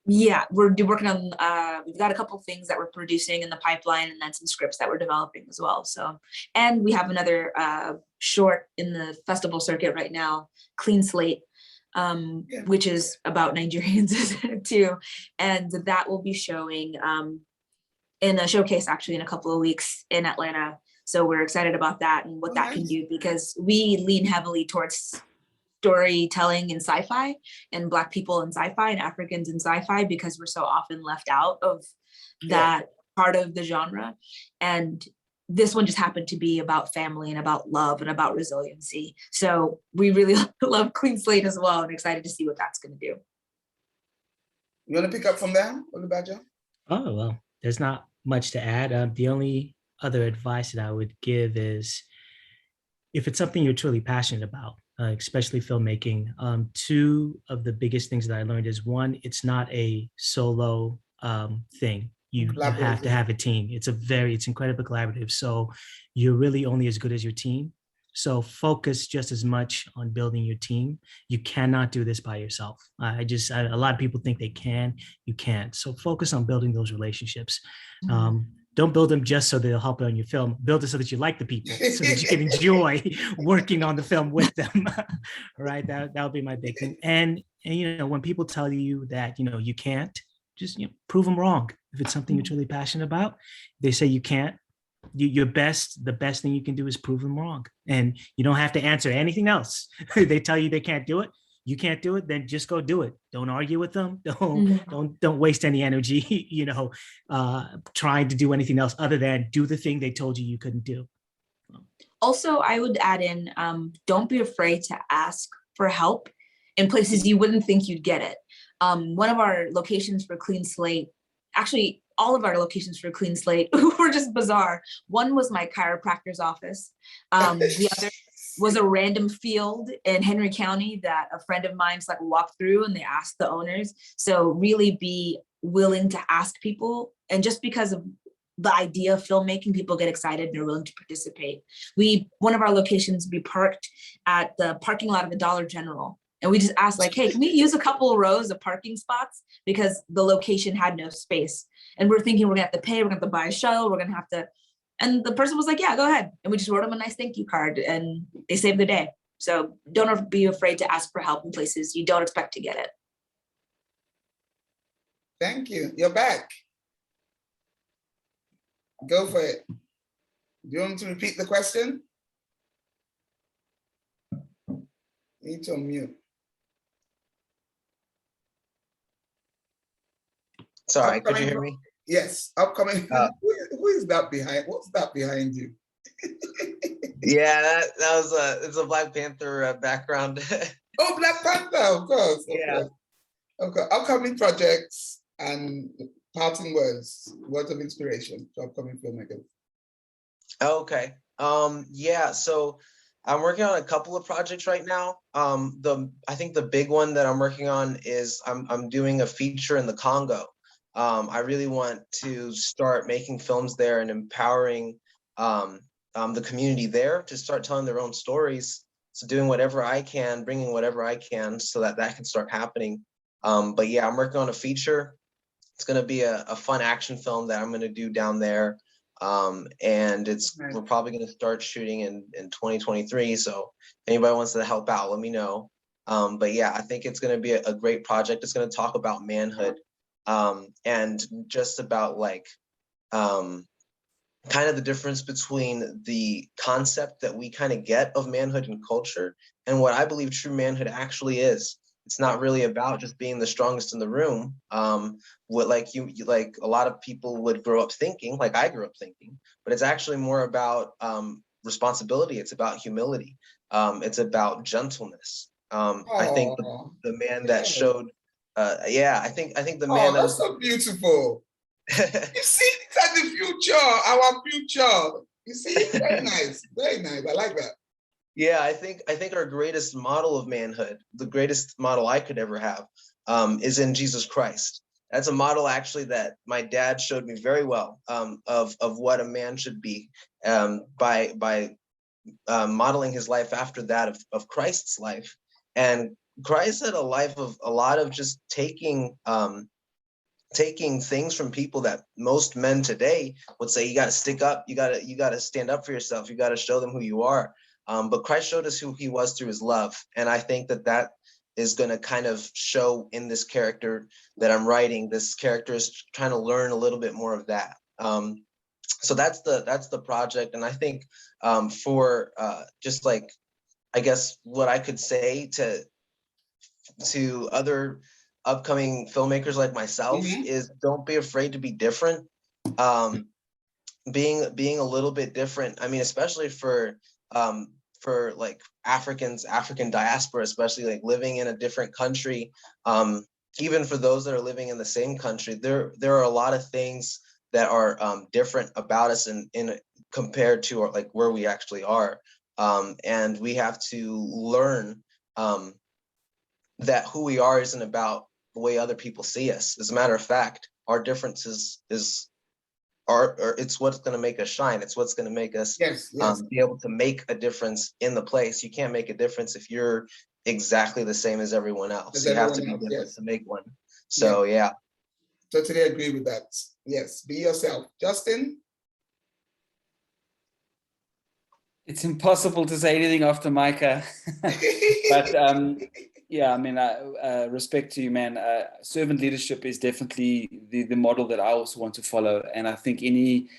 Yeah, we're working on, we've got a couple of things that we're producing in the pipeline, and then some scripts that we're developing as well. So, and we have another short in the festival circuit right now, Clean Slate, which is about Nigerians too. And that will be showing in a showcase actually in a couple of weeks in Atlanta. So we're excited about that and what that can do, because we lean heavily towards storytelling in sci-fi, and Black people in sci-fi, and Africans in sci-fi, because we're so often left out of that part of the genre. And this one just happened to be about family and about love and about resiliency. So we really love Clean Slate as well, and excited to see what that's going to do. You want to pick up from there, Olubajo? Oh, well, there's not much to add. The only other advice that I would give is, if it's something you're truly passionate about, especially filmmaking, two of the biggest things that I learned is, one, it's not a solo thing. You have to have a team. It's incredibly collaborative. So you're really only as good as your team. So focus just as much on building your team. You cannot do this by yourself. A lot of people think they can, you can't. So focus on building those relationships. Don't build them just so they'll help on your film. Build it so that you like the people, so that you can enjoy working on the film with them. Right? That'll be my big thing. And you know, when people tell you that, you know, you can't, just, you know, prove them wrong. If it's something you're truly passionate about, they say you can't. The best thing you can do is prove them wrong. And you don't have to answer anything else. They tell you they can't do it. You can't do it, then just go do it. Don't argue with them. Don't waste any energy, you know, trying to do anything else other than do the thing they told you couldn't do. Also, I would add in, don't be afraid to ask for help in places you wouldn't think you'd get it. One of our locations for Clean Slate, actually all of our locations for Clean Slate were just bizarre. One was my chiropractor's office. The other was a random field in Henry County that a friend of mine's like walked through, and they asked the owners. So really be willing to ask people. And just because of the idea of filmmaking, people get excited and are willing to participate. One of our locations, we parked at the parking lot of the Dollar General. And we just asked, like, hey, can we use a couple of rows of parking spots? Because the location had no space. And we're thinking we're gonna have to pay, we're gonna have to buy a shuttle, we're gonna have to, and the person was like, yeah, go ahead. And we just wrote them a nice thank you card, and they saved the day. So don't be afraid to ask for help in places you don't expect to get it. Thank you. You're back. Go for it. Do you want me to repeat the question? You need to unmute. Sorry, could you hear me? Yes, upcoming. Who is that behind? What's that behind you? Yeah, it's a Black Panther background. Oh, Black Panther, of course. Yeah. Okay, upcoming projects and parting words of inspiration to upcoming filmmakers. Okay. Yeah, so I'm working on a couple of projects right now. I think the big one that I'm working on is I'm doing a feature in the Congo. I really want to start making films there and empowering the community there to start telling their own stories. So doing whatever I can, bringing whatever I can so that that can start happening. But yeah, I'm working on a feature. It's going to be a fun action film that I'm going to do down there. And we're probably going to start shooting in 2023. So if anybody wants to help out, let me know. But yeah, I think it's going to be a great project. It's going to talk about manhood, and just about like, kind of the difference between the concept that we kind of get of manhood and culture and what I believe true manhood actually is. It's not really about just being the strongest in the room. What like you like a lot of people would grow up thinking, like I grew up thinking, but it's actually more about responsibility. It's about humility. It's about gentleness. I think the man that showed, I think the man that that's was so beautiful. You see, these are the future, our future. You see, very nice, very nice. I like that. Yeah, I think our greatest model of manhood, the greatest model I could ever have, is in Jesus Christ. That's a model actually that my dad showed me very well, of what a man should be, by modeling his life after that of Christ's life. And Christ had a life of a lot of just taking things from people that most men today would say, you got to stick up, you got to stand up for yourself, you got to show them who you are. But Christ showed us who he was through his love. And I think that is going to kind of show in this character that I'm writing. This character is trying to learn a little bit more of that. So that's the project. And I think for just like, I guess what I could say to other upcoming filmmakers like myself is don't be afraid to be different. Being a little bit different. I mean, especially for like African diaspora, especially like living in a different country. Even for those that are living in the same country, there are a lot of things that are different about us in compared to like where we actually are. And we have to learn that who we are isn't about the way other people see us. As a matter of fact, our differences it's what's going to make us shine. It's what's going to make us be able to make a difference in the place. You can't make a difference if you're exactly the same as everyone else. You have to be different to make one. So yeah. Totally agree with that. Yes, be yourself. Justin? It's impossible to say anything after Micah. But yeah, I mean, respect to you, man. Servant leadership is definitely the model that I also want to follow. And I think any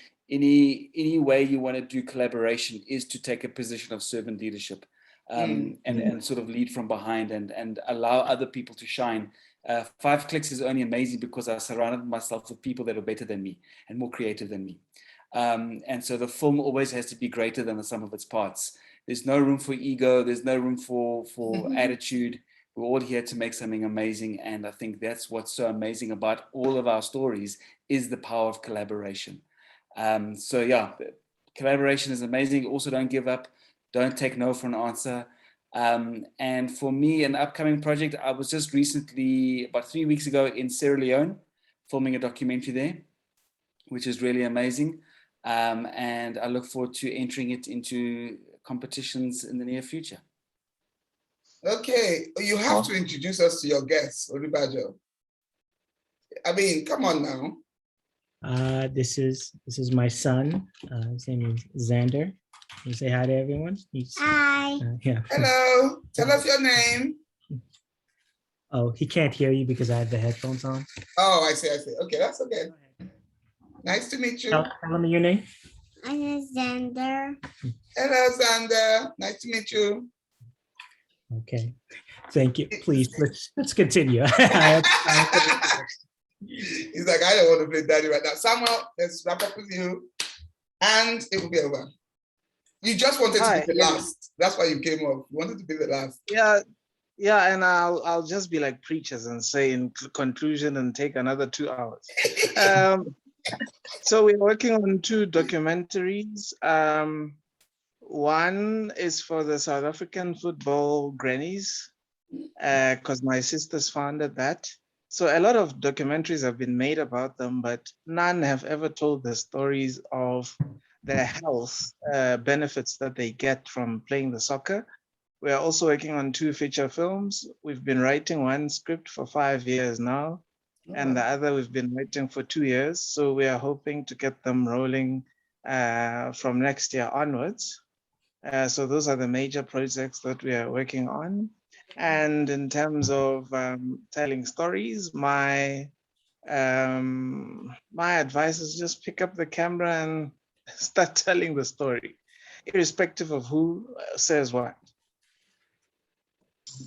way you want to do collaboration is to take a position of servant leadership, and sort of lead from behind and allow other people to shine. 5 Clicks is only amazing because I surrounded myself with people that are better than me and more creative than me. And so the film always has to be greater than the sum of its parts. There's no room for ego. There's no room for attitude. We're all here to make something amazing. And I think that's what's so amazing about all of our stories is the power of collaboration. So yeah, collaboration is amazing. Also, don't give up. Don't take no for an answer. And for me, an upcoming project, I was just recently, about 3 weeks ago, in Sierra Leone, filming a documentary there, which is really amazing. And I look forward to entering it into competitions in the near future. Okay, you have to introduce us to your guests, Olubajo. I mean, come on now. This is my son. His name is Xander. Can you say hi to everyone? Hi. Yeah. Hello. Tell us your name. Oh, he can't hear you because I have the headphones on. Oh, I see. Okay, that's okay. Nice to meet you. Tell me your name. I'm Xander. Hello, Xander. Nice to meet you. Okay, thank you. Please, let's continue. He's like, I don't want to play daddy right now. Samuel, let's wrap up with you. And it will be over. You just wanted to be the last. That's why you came up. You wanted to be the last. Yeah, Yeah, and I'll just be like preachers and say in conclusion and take another 2 hours. So we're working on 2 documentaries. One is for the South African football grannies, because my sisters founded that. So a lot of documentaries have been made about them, but none have ever told the stories of the health benefits that they get from playing the soccer. We are also working on 2 feature films. We've been writing one script for 5 years now, and the other we've been writing for 2 years. So we are hoping to get them rolling from next year onwards. So those are the major projects that we are working on. And in terms of telling stories, my advice is just pick up the camera and start telling the story, irrespective of who says what.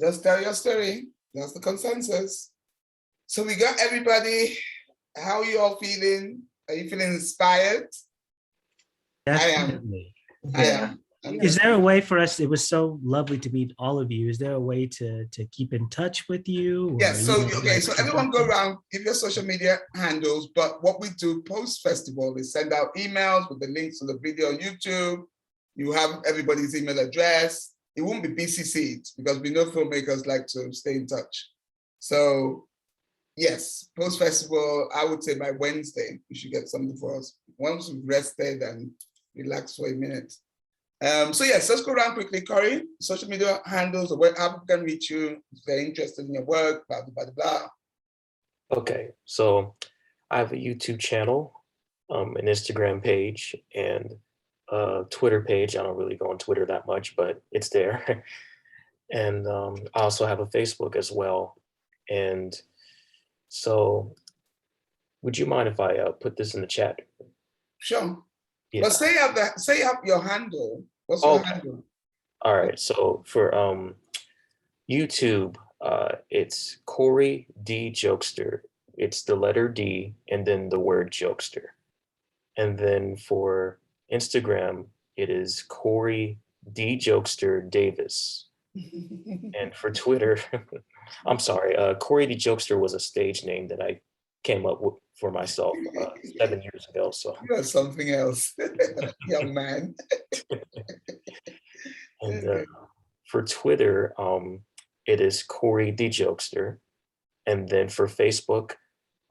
Just tell your story. That's the consensus. So we got everybody. How are you all feeling? Are you feeling inspired? Definitely. I am. Is there a way for us? It was so lovely to meet all of you. Is there a way to keep in touch with you? Yes. So okay. So everyone go around, give your social media handles. But what we do post festival is send out emails with the links to the video on YouTube. You have everybody's email address. It won't be BCC'd because we know filmmakers like to stay in touch. So yes, post festival, I would say by Wednesday, we should get something for us. Once we've rested and relaxed for a minute. So yes, let's go around quickly. Corey, social media handles, or where people can reach you if they're interested in your work, blah, blah, blah, blah. Okay, so I have a YouTube channel, an Instagram page, and a Twitter page. I don't really go on Twitter that much, but it's there. And I also have a Facebook as well. And so would you mind if I put this in the chat? Sure. Yeah. But say up your handle. What's your handle? All right. So for YouTube, it's Corey D Jokester. It's the letter D and then the word Jokester. And then for Instagram, it is Corey D Jokester Davis. And for Twitter, I'm sorry, Corey D Jokester was a stage name that I came up with for myself 7 years ago. So you're something else, young man. And for Twitter, it is Corey D Jokester. And then for Facebook,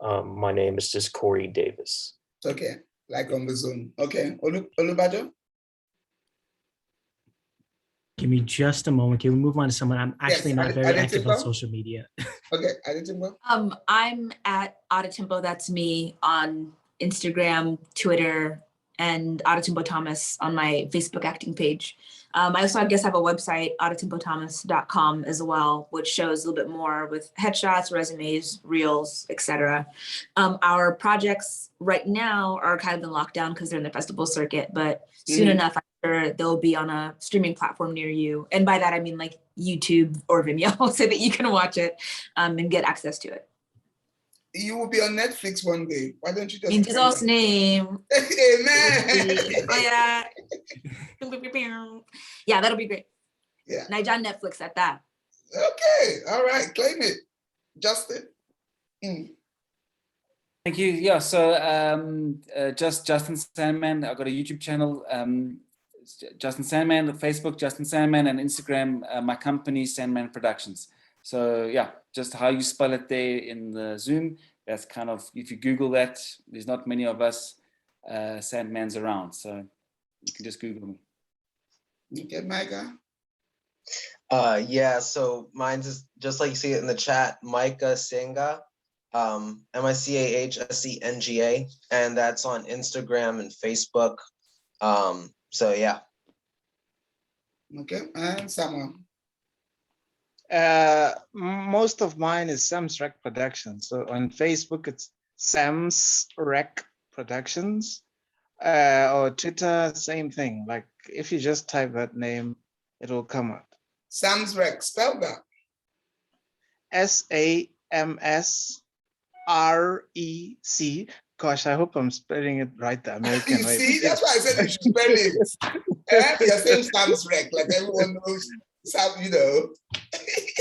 my name is just Corey Davis. Okay, like on the Zoom. Okay, Olubajo? Give me just a moment. Can we move on to someone? I'm actually not very active on Adetinpo? social media. Okay, Adetinpo? I'm at Adetinpo. That's me on Instagram, Twitter, and Adetinpo Thomas on my Facebook acting page. I also, I guess, have a website, adetinpothomas.com as well, which shows a little bit more with headshots, resumes, reels, etc. Our projects right now are kind of in lockdown because they're in the festival circuit, but soon enough, I'm sure they'll be on a streaming platform near you. And by that, I mean like YouTube or Vimeo so that you can watch it and get access to it. You will be on Netflix one day. Why don't you just... In Jesus' name. Amen. Oh, yeah. Yeah, that'll be great. Yeah. Niger Netflix at that. Okay. All right. Claim it. Justin. Thank you. Yeah, so just Justin Sandmann. I've got a YouTube channel, Justin Sandmann, Facebook, Justin Sandmann, and Instagram, my company, Sandmann Productions. So yeah, just how you spell it there in the Zoom. That's kind of, if you Google that, there's not many of us Sandmans around. So you can just Google me. Okay, Micah. Yeah, so mine's is just like you see it in the chat, Micah Senga, MICAHSENGA, and that's on Instagram and Facebook. So yeah. Okay, and Samstarr. Most of mine is Sam's Rec Productions. So on Facebook, it's Sam's Rec Productions. Or Twitter, same thing. Like if you just type that name, it will come up. Sam's Rec, spell that. SAMSREC. Gosh, I hope I'm spelling it right the American You way. see, that's why I said you should spell it. You're saying Sam's Rec, like everyone knows Sam, you know.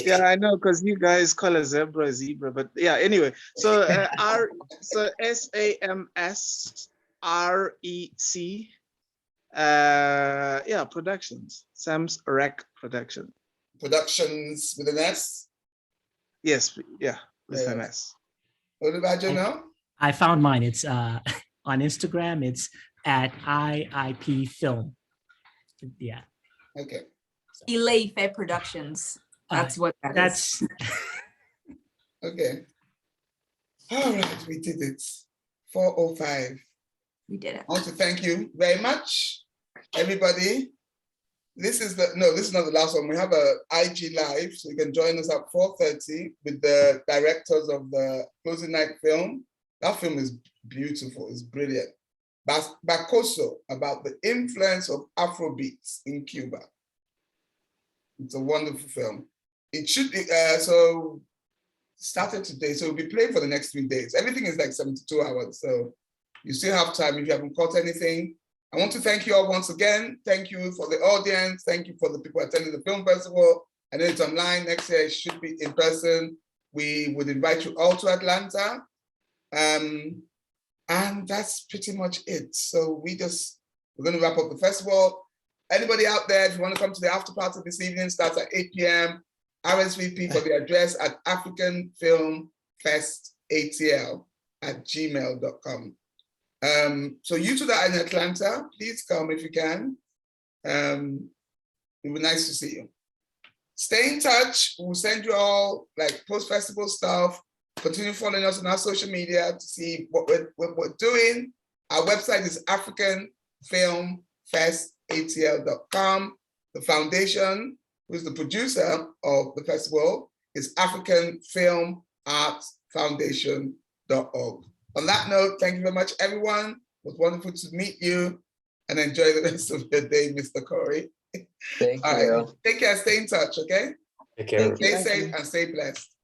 Yeah, I know, because you guys call a zebra, but yeah, anyway. So SAMSREC, yeah, Productions, Sam's Rec Production. Productions with an S. Yes, yeah, with an Yes. S. Olubajo now? I found mine. It's on Instagram. It's at IIP Film. Yeah. Okay. Ileife Productions. That's what that is. Okay. All right, we did it. 4:05. We did it. I want to thank you very much, everybody. This is not the last one. We have a IG live, so you can join us at 4:30 with the directors of the closing night film. That film is beautiful, it's brilliant. Bacoso, about the influence of Afrobeats in Cuba. It's a wonderful film. It should be, so started today, so it'll be playing for the next 3 days. Everything is like 72 hours, so you still have time if you haven't caught anything. I want to thank you all once again. Thank you for the audience. Thank you for the people attending the film festival. I know it's online. Next year it should be in person. We would invite you all to Atlanta. And that's pretty much it. So we're going to wrap up the festival. Anybody out there, if you want to come to the after party this evening, starts at 8 p.m. RSVP for the address at African Film Fest ATL @gmail.com. So you two that are in Atlanta, please come if you can. It would be nice to see you. Stay in touch. We'll send you all like post-festival stuff. Continue following us on our social media to see what we're doing. Our website is africanfilmfestatl.com. The foundation, who's the producer of the festival, is africanfilmartsfoundation.org. On that note, thank you very much, everyone. It was wonderful to meet you and enjoy the rest of your day, Mr. Corey. Thank All you. right, take care, stay in touch, okay? Take care. Stay safe and stay blessed.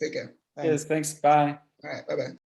Take care. Yes, thanks. Bye. All right, bye-bye.